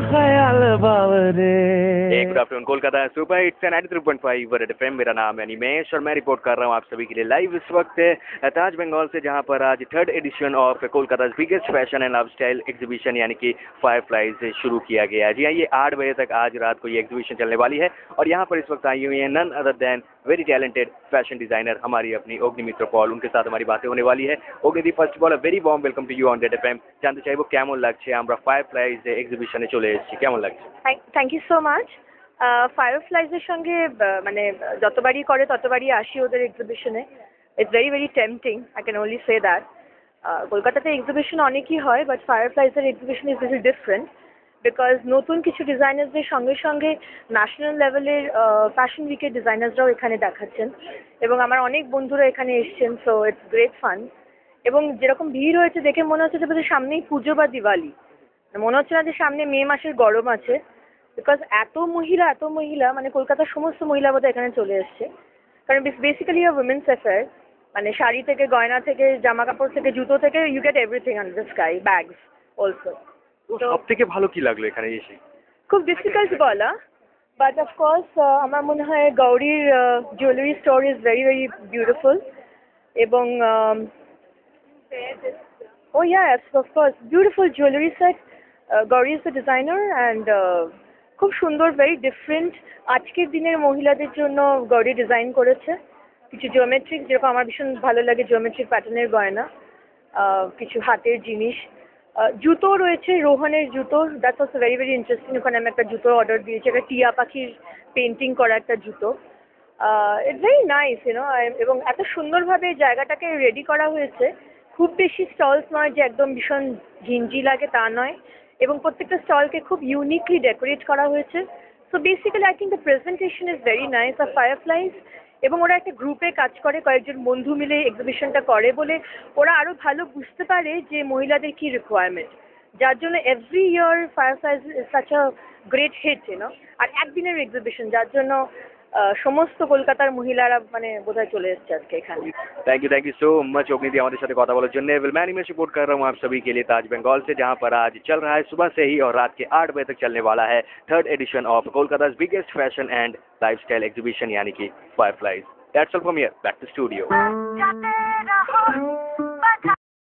ख्याल बावरे। Good afternoon Kolkata super hits 93.5 red FM. मेरा नाम है निमेश और मैं रिपोर्ट कर रहा हूँ आप सभी के लिए लाइव इस वक्त ताज बंगाल से, जहाँ पर आज third edition of Kolkata biggest fashion and lifestyle exhibition यानी कि फायरफ्लाइज शुरू किया गया है। जी हाँ, ये 8 बजे तक आज रात को ये एग्जीबिशन चलने वाली है और यहाँ पर इस वक्त आई हुई है none other than very talented fashion designer हमारी अपनी অগ্নি মিত্র পল। उनके साथ हमारी बातें होने वाली है। Agni, first of all very warm welcome to you on Red FM. জানতে চাইবো কেমন লাগছে আমরা ফায়ারফ্লাইজ এক্সিবিশনে চলে এসেছি, কেমন লাগছে? Thank you so much. ফায়ারফ্লাইজের সঙ্গে মানে যতবারই করে ততবারই আসি ওদের এক্সিবিশনে। It's very very tempting, I can only say that. কলকাতাতে এক্সিবিশন অনেকই হয়, বাট ফায়ারফ্লাইজের exhibition is very different because নতুন কিছু ডিজাইনার্সদের সঙ্গে সঙ্গে ন্যাশনাল লেভেলের ফ্যাশন উইকের ডিজাইনার্সরাও এখানে দেখাচ্ছেন এবং আমার অনেক বন্ধুরা এখানে এসছেন। So it's great fun. এবং যেরকম ভিড় হয়েছে দেখে মনে হচ্ছে যে বোধহয় সামনেই পুজো বা দিওয়ালি, মনে হচ্ছে না যে সামনে মে মাসের গরম আছে। বিকজ এত মহিলা মানে কলকাতার সমস্ত মহিলা বোধহয় এখানে চলে এসছে। কারণ বেসিক্যালি উইমেন্স অ্যাফেয়ার, মানে শাড়ি থেকে গয়না থেকে জামা কাপড় থেকে জুতো থেকে you get everything under the sky, bags also. সব থেকে ভালো কি লাগলো এখানে এসে? খুব ডিফিকাল্ট বলা, বাট অফকোর্স আমার মনে হয় গৌরীর jewellery store is very very beautiful এবং oh yes, of course, beautiful jewelry set. Gauri is the designer and খুব সুন্দর, ভেরি ডিফারেন্ট। আজকের দিনের মহিলাদের জন্য গৌরী ডিজাইন করেছে কিছু জিওমেট্রিক, যেরকম আমার ভীষণ ভালো লাগে জিওমেট্রিক প্যাটার্নের গয়না, কিছু হাতের জিনিস, জুতো রয়েছে, রোহনের জুতো, that's also very very interesting. ওখানে আমি একটা জুতো অর্ডার দিয়েছি, একটা টিয়া পাখির পেন্টিং করা একটা জুতো। It's very nice you know. এবং এত সুন্দরভাবে জায়গাটাকে রেডি করা হয়েছে। খুব বেশি স্টলস নয় যে একদম ভীষণ ঘিঞ্জি লাগে তা নয়, এবং প্রত্যেকটা স্টলকে খুব ইউনিকলি ডেকোরেট করা হয়েছে। So basically I think the presentation is very nice of fireflies. এবং ওরা একটা গ্রুপে কাজ করে, কয়েকজন বন্ধু মিলে এক্সিবিশনটা করে বলে ওরা আরও ভালো বুঝতে পারে যে মহিলাদের কী রিকোয়ারমেন্ট, যার জন্য every year Fireflies is such a great hit you know. আর একদিনের এক্সিবিশন, যার জন্য সমস্ত কলকাতার মহিলারা মানে বোধহয় চলে এসছে আজকে এখানে। थैंक यू सो मच অগ্নি दी हमारे साथ কথা বলার জন্য। मैं निमेश रिपोर्ट कर रहा हूँ आप सभी के लिए ताज बंगाल से, जहाँ पर आज चल रहा है सुबह से ही और रात के 8 बजे तक चलने वाला है third edition of Kolkata biggest fashion and lifestyle exhibition यानी कि Fireflies. That's all from here, back to studio.